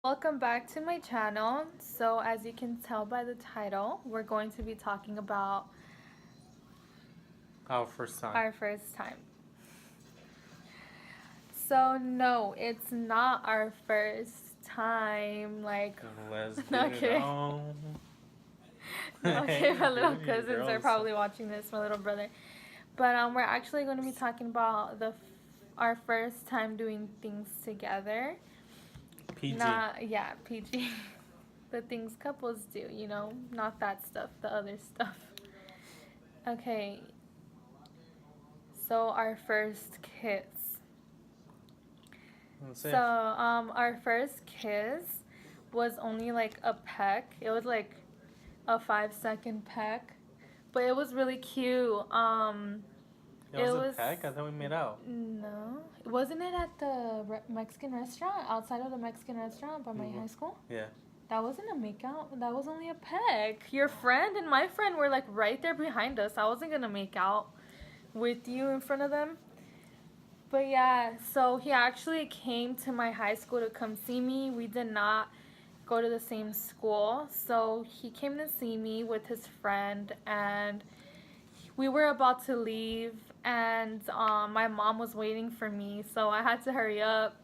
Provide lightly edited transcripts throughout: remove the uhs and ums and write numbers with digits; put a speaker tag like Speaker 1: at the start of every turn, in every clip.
Speaker 1: Welcome back to my channel. So as you can tell by the title, we're going to be talking about
Speaker 2: Our first time.
Speaker 1: our first time. So no, it's not our first time.
Speaker 2: Let's get
Speaker 1: no
Speaker 2: it
Speaker 1: kidding.
Speaker 2: on.
Speaker 1: No kidding. My little
Speaker 2: Dude,
Speaker 1: cousins are
Speaker 2: girls.
Speaker 1: probably watching this. My little brother. But we're actually going to be talking about our first time doing things together.
Speaker 2: PG.
Speaker 1: PG. The things couples do, not that stuff, the other stuff. Okay, so our first kiss. So, our first kiss was only like a peck. It was like a 5-second peck, but it was really cute.
Speaker 2: It was a peck? I thought we made out.
Speaker 1: No, wasn't it at the Mexican restaurant outside of the Mexican restaurant by my high school?
Speaker 2: Yeah.
Speaker 1: That wasn't a makeout. That was only a peck. Your friend and my friend were like right there behind us. I wasn't gonna make out with you in front of them. But yeah, so he actually came to my high school to come see me. We did not go to the same school. So he came to see me with his friend, and we were about to leave, and my mom was waiting for me. So I had to hurry up.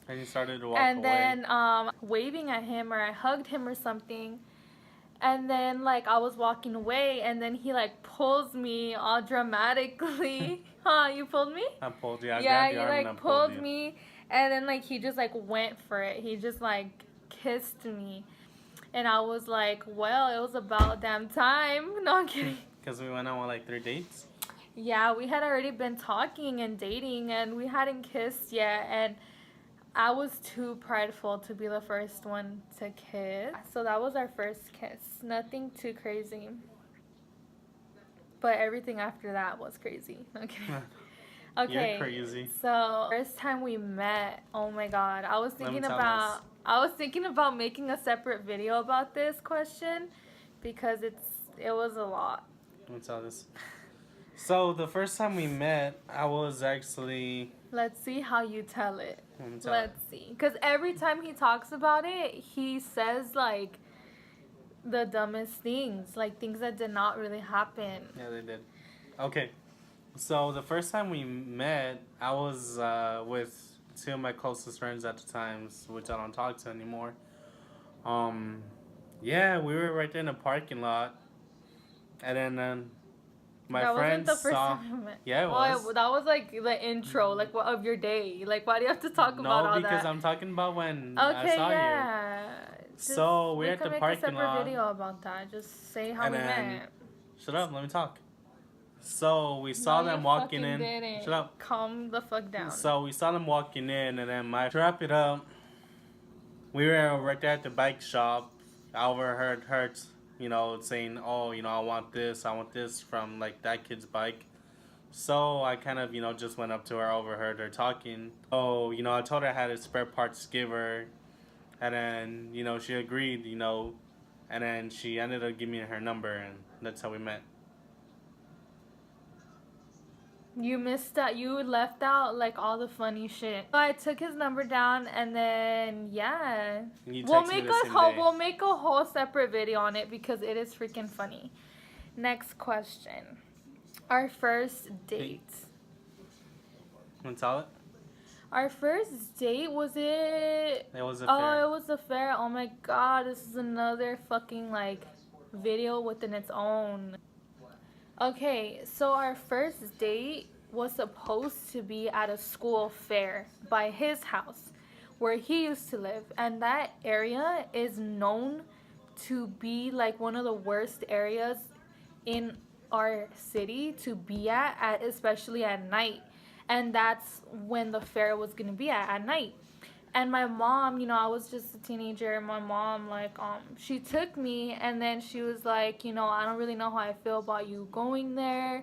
Speaker 2: And you started to walk
Speaker 1: and
Speaker 2: away.
Speaker 1: then waving at him, or I hugged him or something. And then like I was walking away, and then he like pulls me all dramatically. Huh? You pulled me?
Speaker 2: I pulled you. I
Speaker 1: yeah,
Speaker 2: grabbed your
Speaker 1: you
Speaker 2: arm
Speaker 1: like
Speaker 2: and I
Speaker 1: pulled
Speaker 2: you.
Speaker 1: me, and then like he just like went for it. He just like kissed me, and I was like, well, it was about damn time. No, I'm kidding.
Speaker 2: Because we went on like 3 dates.
Speaker 1: Yeah, we had already been talking and dating, and we hadn't kissed yet, and I was too prideful to be the first one to kiss. So that was our first kiss. Nothing too crazy. But everything after that was crazy. Okay. Okay.
Speaker 2: You're crazy.
Speaker 1: So first time we met, oh my god. I was thinking about making a separate video about this question because it was a lot.
Speaker 2: Let me tell this. So the first time we met, I was actually...
Speaker 1: Let's see how you tell it. Let's see. Because every time he talks about it, he says, like, the dumbest things. Like, things that did not really happen.
Speaker 2: Yeah, they did. Okay. So the first time we met, I was with 2 of my closest friends at the times, which I don't talk to anymore. Yeah, we were right there in the parking lot. And then... My friend
Speaker 1: wasn't the first
Speaker 2: saw.
Speaker 1: time we met.
Speaker 2: Yeah, it was.
Speaker 1: That was like the intro, like of your day. Like, why do you have to talk about all that?
Speaker 2: No, because I'm talking about when I saw you. So we're at the parking lot. We could make a separate
Speaker 1: video about that. Just say how we met.
Speaker 2: Shut up, let me talk. So we saw them walking in.
Speaker 1: Didn't.
Speaker 2: Shut up.
Speaker 1: Calm the fuck down.
Speaker 2: So we saw them walking in, and then to wrap it up, we were right there at the bike shop. I overheard her, saying, oh, I want this from, like, that kid's bike. So I kind of, just went up to her, overheard her talking. Oh, I told her I had a spare parts to give her. And then, she agreed, and then she ended up giving me her number, and that's how we met.
Speaker 1: You missed out. You left out like all the funny shit. So I took his number down, and then yeah, we'll make a whole separate video on it because it is freaking funny. Next question. Our first date.
Speaker 2: Want to tell it?
Speaker 1: Our first date, was it?
Speaker 2: It was a fair.
Speaker 1: Oh, it was a fair. Oh my god, this is another fucking like video within its own. Okay, so our first date was supposed to be at a school fair by his house where he used to live, and that area is known to be like one of the worst areas in our city to be at, especially at night. And that's when the fair was gonna be at night. And my mom, I was just a teenager. My mom, like, she took me, and then she was like, I don't really know how I feel about you going there,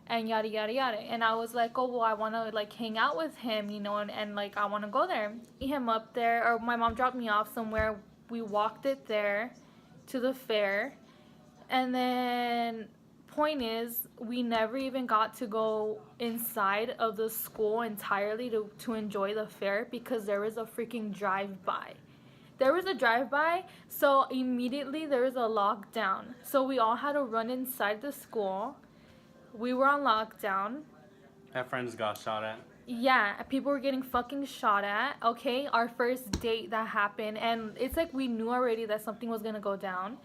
Speaker 1: and yada, yada, yada. And I was like, oh, well, I want to, like, hang out with him, and like, I want to go there. Meet him up there, or my mom dropped me off somewhere. We walked it there to the fair, and then... point is, we never even got to go inside of the school entirely to enjoy the fair because there was a freaking drive-by. there was a drive-by, so immediately there was a lockdown. So we all had to run inside the school. We were on lockdown.
Speaker 2: Our friends got shot at.
Speaker 1: Yeah, people were getting fucking shot at. Okay, our first date that happened, and it's like we knew already that something was gonna go down,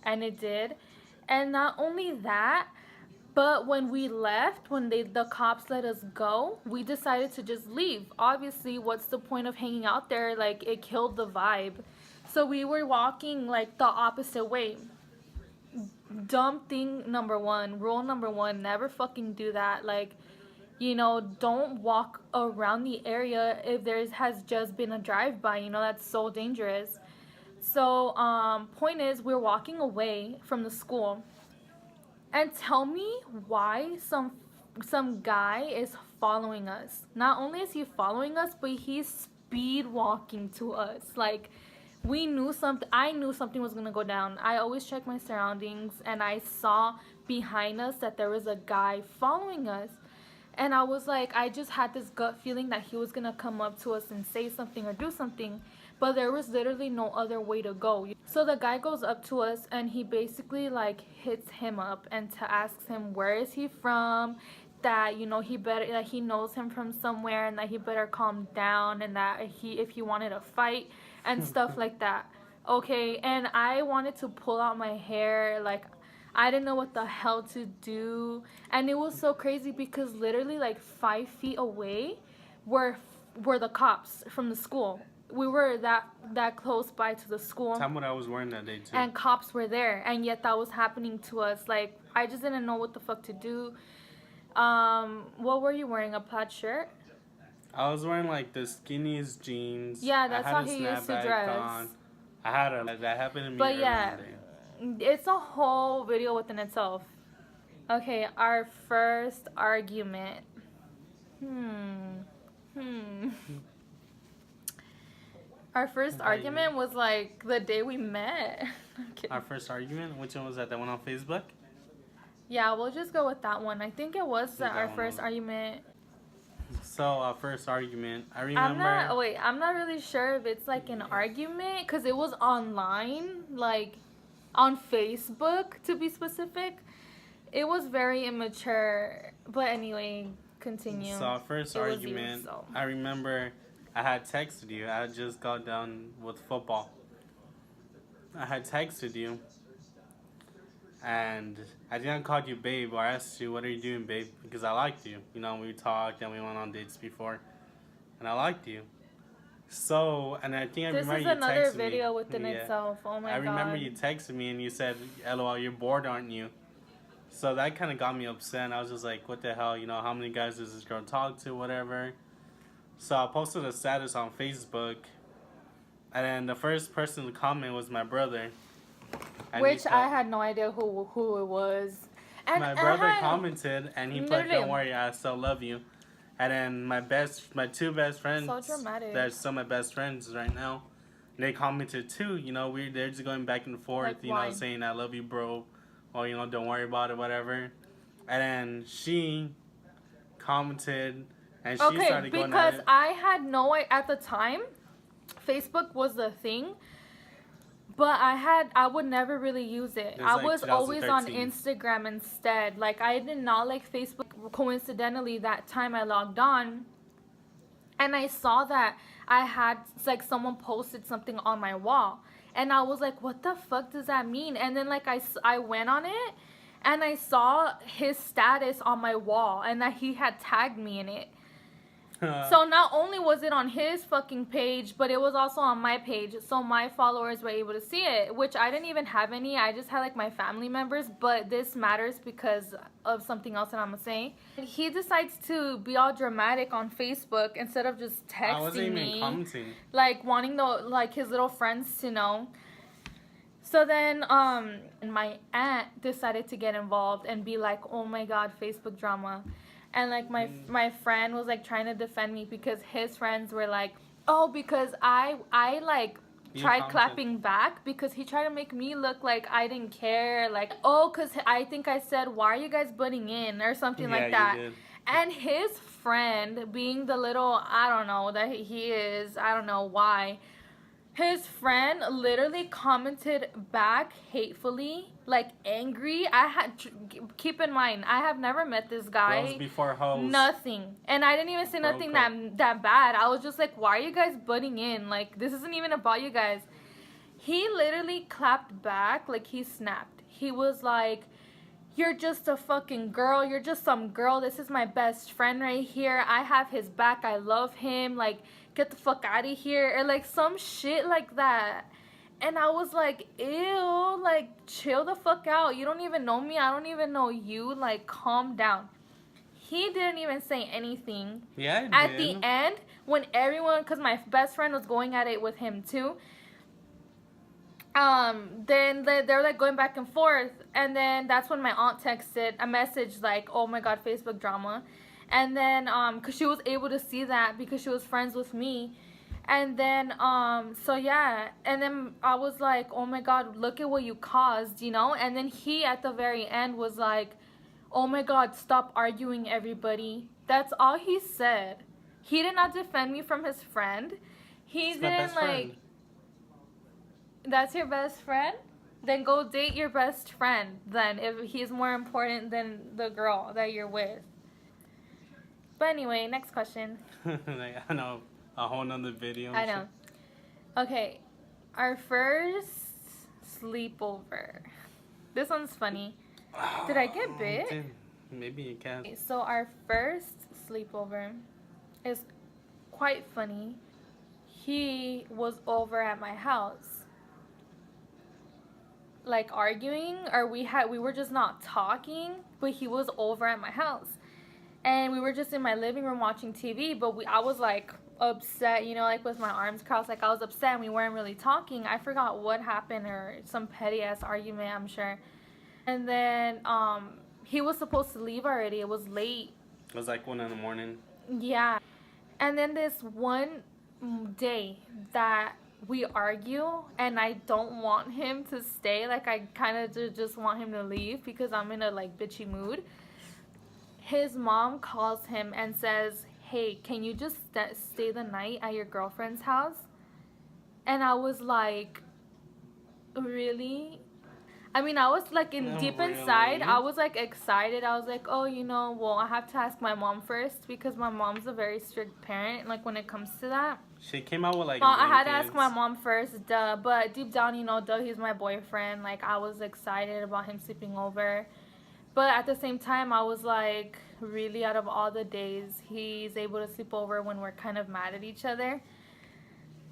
Speaker 1: and it did. And not only that, but when we left, when the cops let us go, we decided to just leave. Obviously, what's the point of hanging out there? Like, it killed the vibe. So we were walking like the opposite way. Dumb thing number one, rule number one, never fucking do that. Like, don't walk around the area if there has just been a drive-by. That's so dangerous. So, point is, we're walking away from the school. And tell me why some guy is following us. Not only is he following us, but he's speed walking to us. Like, I knew something was going to go down. I always check my surroundings, and I saw behind us that there was a guy following us. And I was like, I just had this gut feeling that he was going to come up to us and say something or do something. But there was literally no other way to go. So the guy goes up to us and he basically like hits him up and asks him where is he from, that he knows him from somewhere, and that he better calm down, and that if he wanted to fight and stuff like that. Okay, and I wanted to pull out my hair, like I didn't know what the hell to do. And it was so crazy because literally like 5 feet away were the cops from the school. We were that close by to the school.
Speaker 2: Tell me what I was wearing that day too.
Speaker 1: And cops were there, and yet that was happening to us. Like, I just didn't know what the fuck to do. What were you wearing? A plaid shirt?
Speaker 2: I was wearing like the skinniest jeans.
Speaker 1: Yeah, that's how he used to dress.
Speaker 2: On. I had that happened to me.
Speaker 1: But yeah, it's a whole video within itself. Okay, our first argument. Our first argument was like the day we met.
Speaker 2: Our first argument? Which one was that? That one on Facebook?
Speaker 1: Yeah, we'll just go with that one. I think it was our first argument.
Speaker 2: So, our first argument, I remember...
Speaker 1: I'm not really sure if it's like an argument, because it was online, like on Facebook to be specific. It was very immature. But anyway, continue.
Speaker 2: So, our first argument, I remember... I had texted you. I had just got done with football. I had texted you. And I didn't call you babe or asked you, what are you doing, babe? Because I liked you. We talked and we went on dates before. And I liked you. So, and I think I remember you texted me. This is another
Speaker 1: video within itself. Oh my God.
Speaker 2: I remember you texted me and you said, LOL, you're bored, aren't you? So that kind of got me upset. And I was just like, what the hell? How many guys does this girl talk to? Whatever. So I posted a status on Facebook, and then the first person to comment was my brother.
Speaker 1: Which I had no idea who it was.
Speaker 2: And my brother commented, and he put, "Don't worry, I still love you." And then my two best friends,
Speaker 1: so dramatic.
Speaker 2: They're still my best friends right now. They commented too. They're just going back and forth.
Speaker 1: Like,
Speaker 2: saying "I love you, bro," or "Don't worry about it," whatever. And then she commented. And she started going
Speaker 1: because I had no idea at the time, Facebook was the thing, but I would never really use it. I was always on Instagram instead. Like, I did not like Facebook. Coincidentally, that time I logged on, and I saw that I had, like, someone posted something on my wall, and I was like, what the fuck does that mean? And then, like, I went on it, and I saw his status on my wall, and that he had tagged me in it. So not only was it on his fucking page, but it was also on my page. So my followers were able to see it, which I didn't even have any. I just had like my family members, but this matters because of something else that I'm gonna say. He decides to be all dramatic on Facebook instead of just texting
Speaker 2: I wasn't even commenting.
Speaker 1: Like wanting his little friends to know. So then my aunt decided to get involved and be like, oh my God, Facebook drama. And, like, my friend was, like, trying to defend me because his friends were like, oh, because I tried clapping back because he tried to make me look like I didn't care. Like, oh, because I think I said, why are you guys butting in or something like that.
Speaker 2: You did.
Speaker 1: And his friend, being the little, I don't know, that he is, I don't know why, His friend literally commented back hatefully, like angry. Keep in mind, I have never met this guy.
Speaker 2: Girls before hoes.
Speaker 1: Nothing, and I didn't even say nothing that bad. I was just like, why are you guys butting in? Like, this isn't even about you guys. He literally clapped back, like he snapped. He was like, you're just a fucking girl. You're just some girl. This is my best friend right here. I have his back. I love him. Like, get the fuck out of here. Or like some shit like that. And I was like, ew. Like, chill the fuck out. You don't even know me. I don't even know you. Like, calm down. He didn't even say anything.
Speaker 2: Yeah,
Speaker 1: At the end, when everyone, because my best friend was going at it with him too. Then they're like going back and forth, and then that's when my aunt texted a message like, oh my god, Facebook drama. And then because she was able to see that because she was friends with me. And then so yeah, and then I was like, oh my god, look at what you caused, you know. And then he at the very end was like, oh my god, stop arguing, everybody. That's all he said. He did not defend me from his friend. He didn't like. That's your best friend? Then go date your best friend then, if he's more important than the girl that you're with. But anyway, next question.
Speaker 2: I know, a whole nother video.
Speaker 1: I know. Okay, our first sleepover. This one's funny. Did I get bit?
Speaker 2: Maybe you can.
Speaker 1: Okay, so our first sleepover is quite funny. He was over at my house, like arguing, or we were just not talking, but he was over at my house, and we were just in my living room watching TV. But I was like upset, you know, like with my arms crossed, like I was upset, and we weren't really talking. I forgot what happened, or some petty ass argument, I'm sure. And then he was supposed to leave already. It was late.
Speaker 2: It was like 1 a.m.
Speaker 1: Yeah. And then this one day that we argue, and I don't want him to stay. Like, I kind of just want him to leave because I'm in a like bitchy mood. His mom calls him and says, hey, can you just stay the night at your girlfriend's house? And I was like, really? I mean, I was like deep inside, I was like excited. I was like, oh, you know, well, I have to ask my mom first because my mom's a very strict parent, like when it comes to that.
Speaker 2: She came out with like.
Speaker 1: Well, I had to ask my mom first, duh. But deep down, you know, duh, he's my boyfriend. Like, I was excited about him sleeping over. But at the same time, I was like, really, out of all the days, he's able to sleep over when we're kind of mad at each other.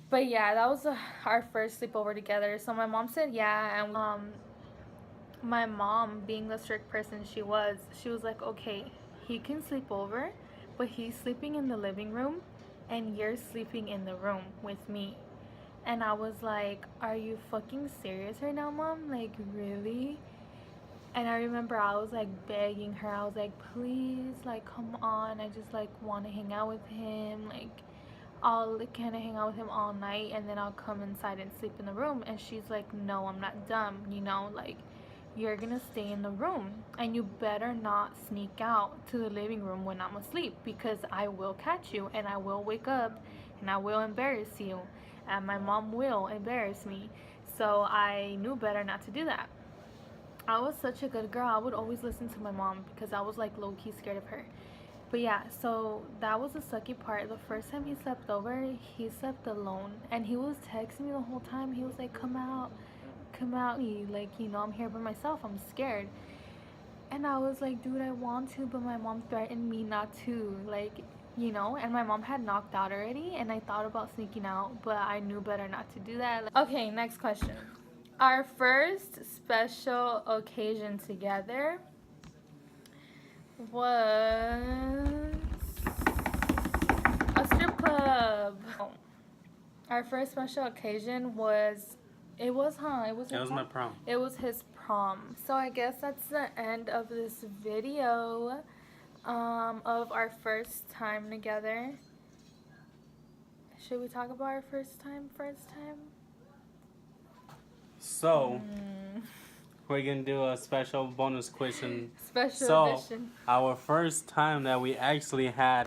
Speaker 1: But yeah, that was our first sleepover together. So my mom said yeah, and my mom, being the strict person she was like, okay, he can sleep over, but he's sleeping in the living room and you're sleeping in the room with me. And I was like, are you fucking serious right now, Mom? Like, really? And I remember I was like begging her. I was like, please, like, come on. I just like want to hang out with him. Like, I'll kind of hang out with him all night and then I'll come inside and sleep in the room. And she's like, no, I'm not dumb, you know, like, you're gonna stay in the room and you better not sneak out to the living room when I'm asleep, because I will catch you and I will wake up and I will embarrass you and my mom will embarrass me. So I knew better not to do that. I was such a good girl. I would always listen to my mom because I was like low-key scared of her. But yeah, so that was the sucky part. The first time he slept over, he slept alone and he was texting me the whole time. He was like, come out, like, you know, I'm here by myself, I'm scared. And I was like, dude, I want to, but my mom threatened me not to, like, you know. And my mom had knocked out already, and I thought about sneaking out, but I knew better not to do that. Okay, next question. Our first special occasion together was a strip club. Our first special occasion was It was
Speaker 2: my prom.
Speaker 1: It was his prom. So I guess that's the end of this video of our first time together. Should we talk about our first time?
Speaker 2: So, we're going to do a special bonus question.
Speaker 1: Special edition.
Speaker 2: Our first time that we actually had